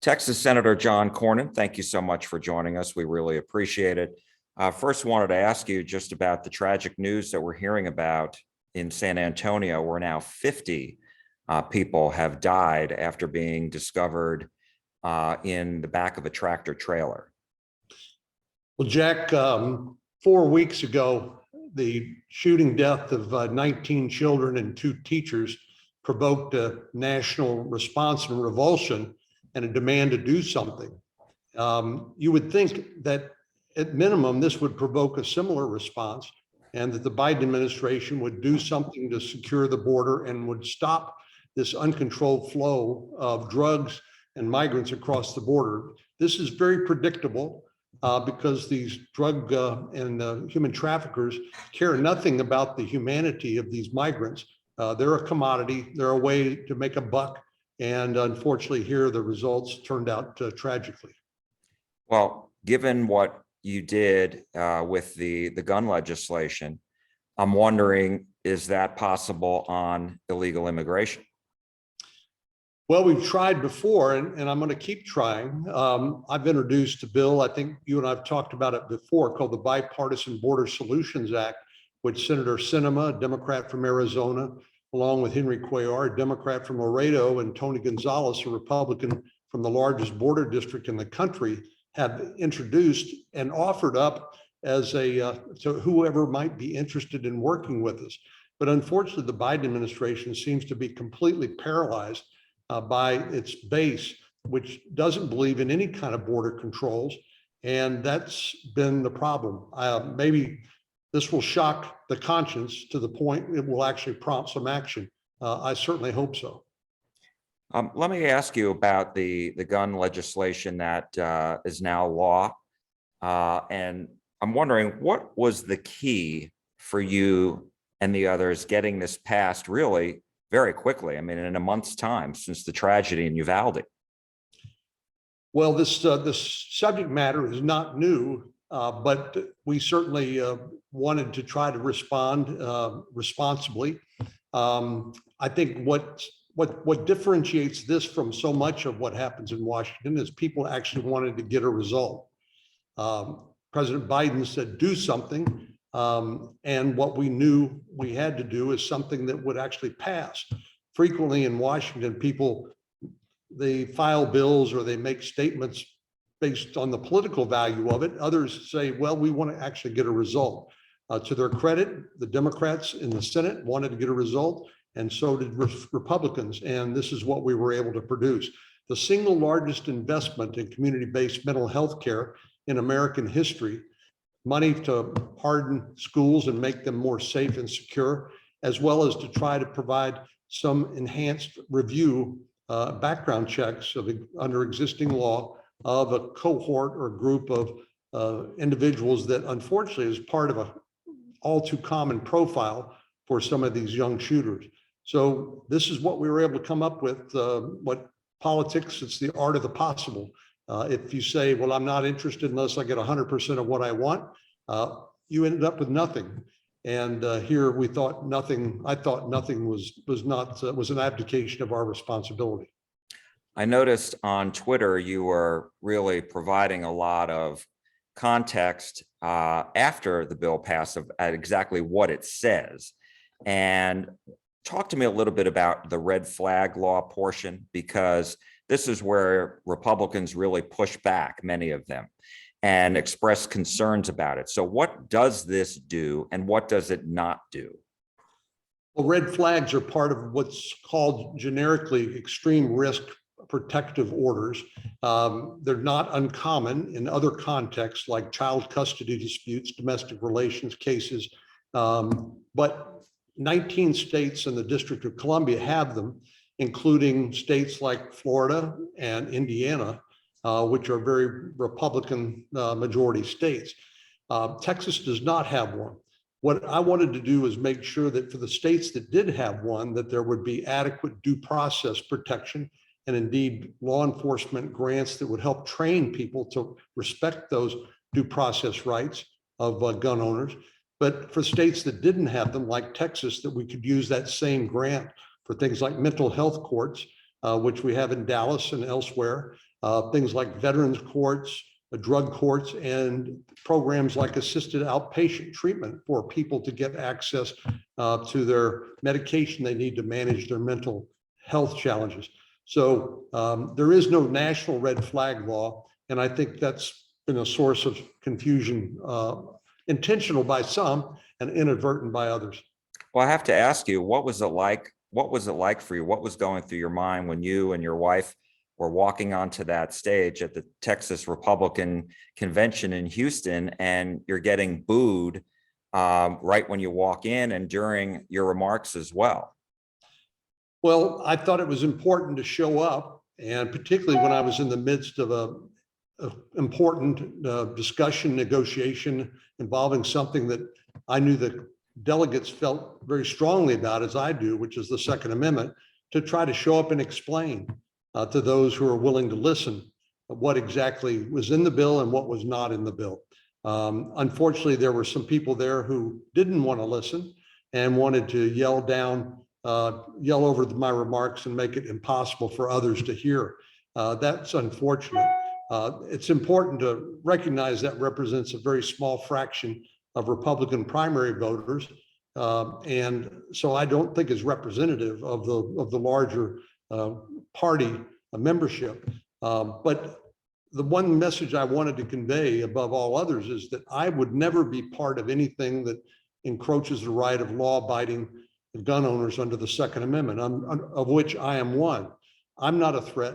Texas Senator John Cornyn, thank you so much for joining us. We really appreciate it. First, wanted to ask you just about the tragic news that we're hearing about in San Antonio, where now 50 people have died after being discovered in the back of a tractor trailer. Well, Jack, 4 weeks ago, the shooting death of 19 children and 2 teachers provoked a national response and revulsion and a demand to do something. You would think that at minimum, this would provoke a similar response and that the Biden administration would do something to secure the border and would stop this uncontrolled flow of drugs and migrants across the border. This is very predictable because these drug and human traffickers care nothing about the humanity of these migrants. They're a commodity, they're a way to make a buck. And unfortunately here, the results turned out tragically. Well, given what you did with the gun legislation, I'm wondering, is that possible on illegal immigration? Well, we've tried before, and I'm going to keep trying. I've introduced a bill, I think you and I have talked about it before, called the Bipartisan Border Solutions Act, which Senator Sinema, a Democrat from Arizona, along with Henry Cuellar, a Democrat from Laredo, and Tony Gonzalez, a Republican from the largest border district in the country, have introduced and offered up as to whoever might be interested in working with us. But unfortunately, the Biden administration seems to be completely paralyzed by its base, which doesn't believe in any kind of border controls. And that's been the problem. Maybe this will shock the conscience to the point it will actually prompt some action. I certainly hope so. Let me ask you about the gun legislation that is now law. And I'm wondering, what was the key for you and the others getting this passed really very quickly? I mean, in a month's time since the tragedy in Uvalde. Well, this subject matter is not new, but we certainly wanted to try to respond responsibly. I think what differentiates this from so much of what happens in Washington is people actually wanted to get a result. President Biden said, do something. And what we knew we had to do is something that would actually pass. Frequently in Washington, people, they file bills or they make statements based on the political value of it. Others say, well, we want to actually get a result. To their credit, the Democrats in the Senate wanted to get a result, and so did Republicans. And this is what we were able to produce. The single largest investment in community-based mental health care in American history, money to harden schools and make them more safe and secure, as well as to try to provide some enhanced review, background checks under existing law of a cohort or group of individuals that unfortunately is part of a all too common profile for some of these young shooters. So this is what we were able to come up with. What politics, it's the art of the possible. If you say, well, I'm not interested unless I get 100% of what I want, you ended up with nothing. And here we thought nothing, I thought nothing was an abdication of our responsibility. I noticed on Twitter, you were really providing a lot of context after the bill passed at exactly what it says. And talk to me a little bit about the red flag law portion, because this is where Republicans really push back, many of them, and express concerns about it. So what does this do and what does it not do? Well, red flags are part of what's called generically extreme risk protective orders. They're not uncommon in other contexts like child custody disputes, domestic relations cases, but 19 states and the District of Columbia have them, including states like Florida and Indiana, which are very Republican majority states. Texas does not have one. What I wanted to do is make sure that for the states that did have one, that there would be adequate due process protection and indeed law enforcement grants that would help train people to respect those due process rights of gun owners. But for states that didn't have them, like Texas, that we could use that same grant for things like mental health courts, which we have in Dallas and elsewhere, things like veterans courts, drug courts, and programs like assisted outpatient treatment for people to get access to their medication they need to manage their mental health challenges. So there is no national red flag law, and I think that's been a source of confusion, intentional by some and inadvertent by others. Well, I have to ask you, what was it like? What was it like for you? What was going through your mind when you and your wife were walking onto that stage at the Texas Republican Convention in Houston, and you're getting booed right when you walk in and during your remarks as well? Well, I thought it was important to show up, and particularly when I was in the midst of a important discussion, negotiation involving something that I knew that delegates felt very strongly about, as I do, which is the Second Amendment, to try to show up and explain to those who are willing to listen what exactly was in the bill and what was not in the bill. Unfortunately, there were some people there who didn't want to listen and wanted to yell over my remarks and make it impossible for others to hear. That's unfortunate. It's important to recognize that represents a very small fraction of Republican primary voters. And so I don't think is representative of the larger party membership. But the one message I wanted to convey above all others is that I would never be part of anything that encroaches the right of law-abiding gun owners under the Second Amendment, of which I am one. I'm not a threat.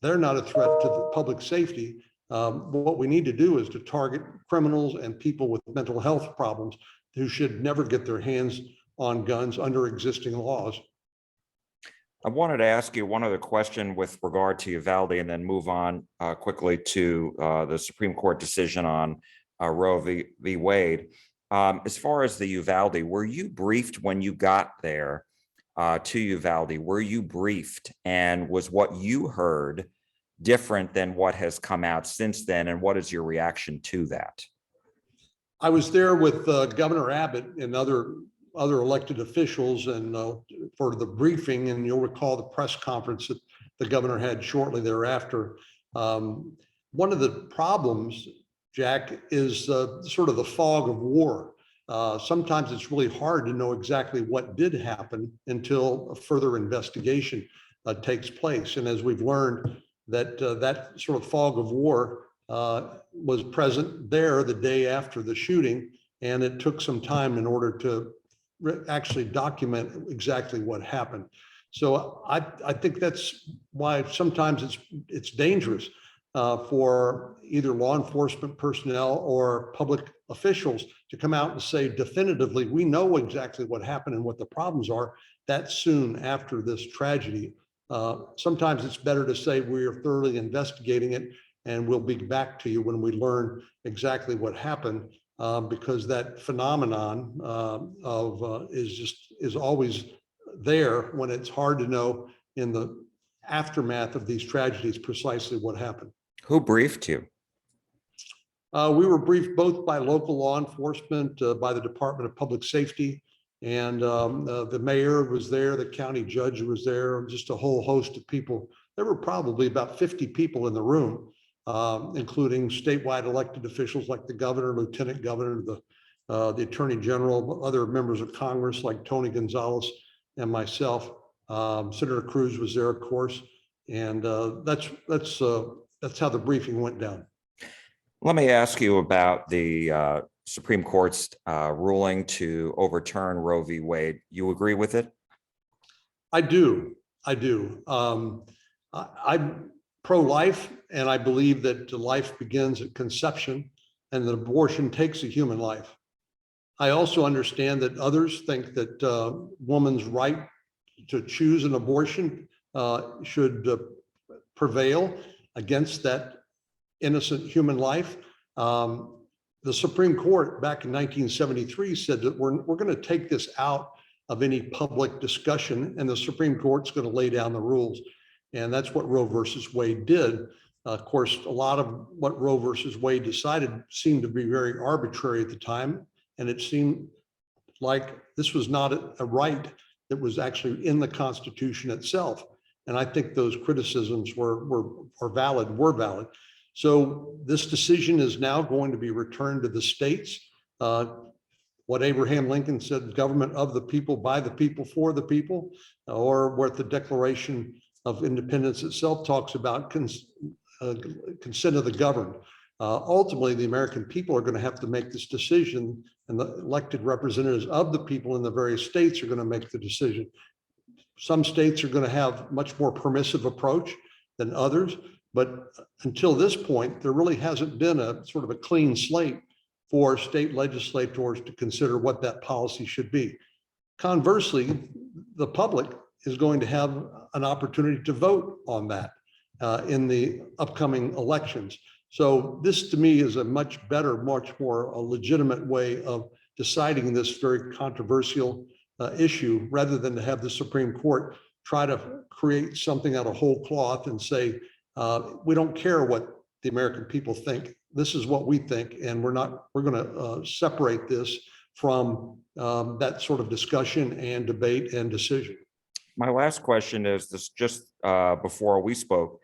They're not a threat to the public safety. What we need to do is to target criminals and people with mental health problems who should never get their hands on guns under existing laws. I wanted to ask you one other question with regard to Uvalde, and then move on quickly to the Supreme Court decision on Roe v. Wade. As far as the Uvalde, were you briefed when you got there to Uvalde? Were you briefed, and was what you heard different than what has come out since then? And what is your reaction to that? I was there with Governor Abbott and other elected officials, and for the briefing, and you'll recall the press conference that the governor had shortly thereafter. One of the problems, Jack, is sort of the fog of war. Sometimes it's really hard to know exactly what did happen until a further investigation takes place. And as we've learned, that sort of fog of war was present there the day after the shooting, and it took some time in order to actually document exactly what happened. So I think that's why sometimes it's dangerous for either law enforcement personnel or public officials to come out and say definitively, we know exactly what happened and what the problems are that soon after this tragedy. Sometimes it's better to say we are thoroughly investigating it and we'll be back to you when we learn exactly what happened, because that phenomenon is always there when it's hard to know in the aftermath of these tragedies precisely what happened. Who briefed you? We were briefed both by local law enforcement, by the Department of Public Safety, and the mayor was there, the county judge was there, just a whole host of people. There were probably about 50 people in the room, including statewide elected officials like the governor, lieutenant governor, the attorney general, other members of Congress like Tony Gonzalez and myself. Senator Cruz was there, of course, and that's how the briefing went down. Let me ask you about the Supreme Court's ruling to overturn Roe v. Wade. You agree with it? I do. I'm pro-life, and I believe that life begins at conception and that abortion takes a human life. I also understand that others think that woman's right to choose an abortion should prevail against that innocent human life. The Supreme Court back in 1973 said that we're going to take this out of any public discussion, and the Supreme Court's going to lay down the rules. And that's what Roe versus Wade did. Of course, a lot of what Roe versus Wade decided seemed to be very arbitrary at the time. And it seemed like this was not a right that was actually in the Constitution itself. And I think those criticisms were valid. So this decision is now going to be returned to the states. What Abraham Lincoln said, government of the people, by the people, for the people, or what the Declaration of Independence itself talks about, consent of the governed. Ultimately, the American people are going to have to make this decision, and the elected representatives of the people in the various states are going to make the decision. Some states are going to have much more permissive approach than others, but until this point, there really hasn't been a sort of a clean slate for state legislators to consider what that policy should be. Conversely, the public is going to have an opportunity to vote on that in the upcoming elections. So this to me is a much better, much more a legitimate way of deciding this very controversial issue, rather than to have the Supreme Court try to create something out of whole cloth and say, we don't care what the American people think. This is what we think, and we're going to separate this from that sort of discussion and debate and decision. My last question is this: just before we spoke,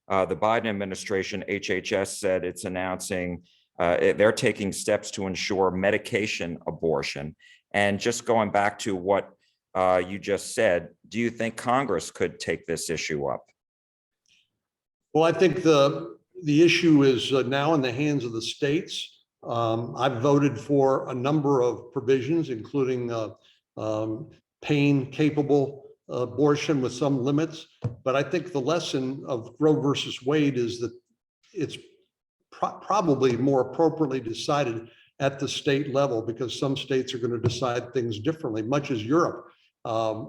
the Biden administration, HHS, said it's announcing they're taking steps to ensure medication abortion. And just going back to what you just said, do you think Congress could take this issue up? Well, I think the issue is now in the hands of the states. I've voted for a number of provisions, including pain-capable abortion with some limits. But I think the lesson of Roe versus Wade is that it's probably more appropriately decided at the state level, because some states are going to decide things differently, much as Europe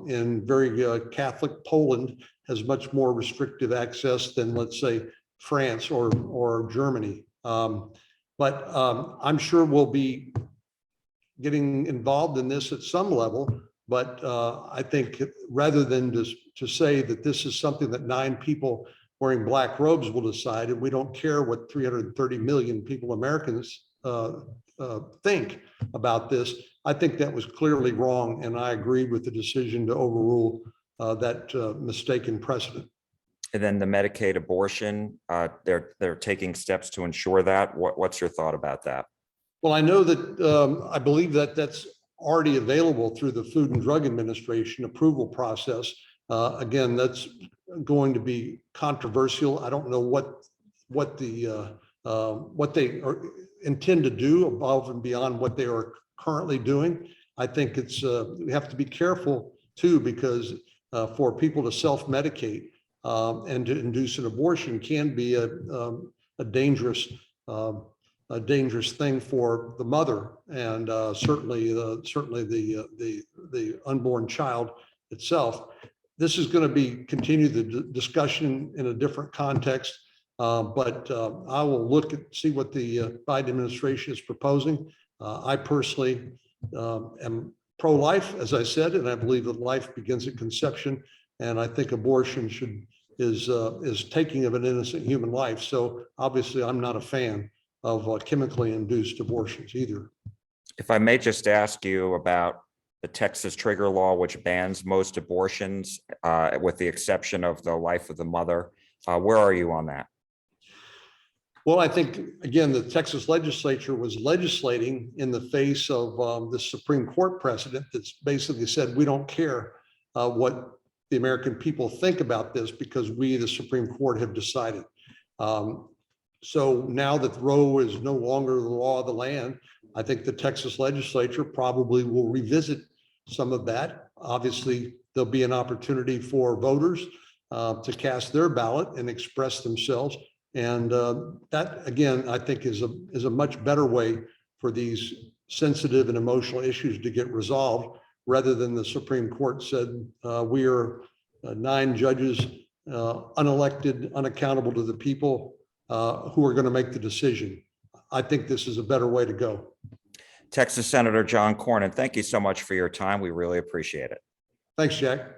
in very Catholic Poland has much more restrictive access than, let's say, France or Germany. But I'm sure we'll be getting involved in this at some level. But I think rather than just to say that this is something that 9 people wearing black robes will decide, and we don't care what 330 million people, Americans, think about this, I think that was clearly wrong. And I agree with the decision to overrule that mistaken precedent. And then the Medicaid abortion, they're taking steps to ensure that. What's your thought about that? Well, I know that I believe that that's already available through the Food and Drug Administration approval process. Again, that's going to be controversial. I don't know what they intend to do above and beyond what they are currently doing. I think it's we have to be careful too, because for people to self-medicate and to induce an abortion can be a dangerous thing for the mother, and certainly the unborn child itself. This is going to continue the discussion in a different context, but I will see what the Biden administration is proposing. I personally am pro-life, as I said, and I believe that life begins at conception, and I think abortion is taking of an innocent human life. So obviously, I'm not a fan of chemically induced abortions either. If I may just ask you about the Texas trigger law, which bans most abortions, with the exception of the life of the mother. Where are you on that? Well, I think, again, the Texas legislature was legislating in the face of the Supreme Court precedent that's basically said, we don't care what the American people think about this, because we, the Supreme Court, have decided. So now that Roe is no longer the law of the land, I think the Texas legislature probably will revisit some of that. Obviously, there'll be an opportunity for voters to cast their ballot and express themselves. And that, again, I think is a much better way for these sensitive and emotional issues to get resolved, rather than the Supreme Court said, we are 9 judges, unelected, unaccountable to the people, who are going to make the decision. I think this is a better way to go. Texas Senator John Cornyn, thank you so much for your time. We really appreciate it. Thanks, Jack.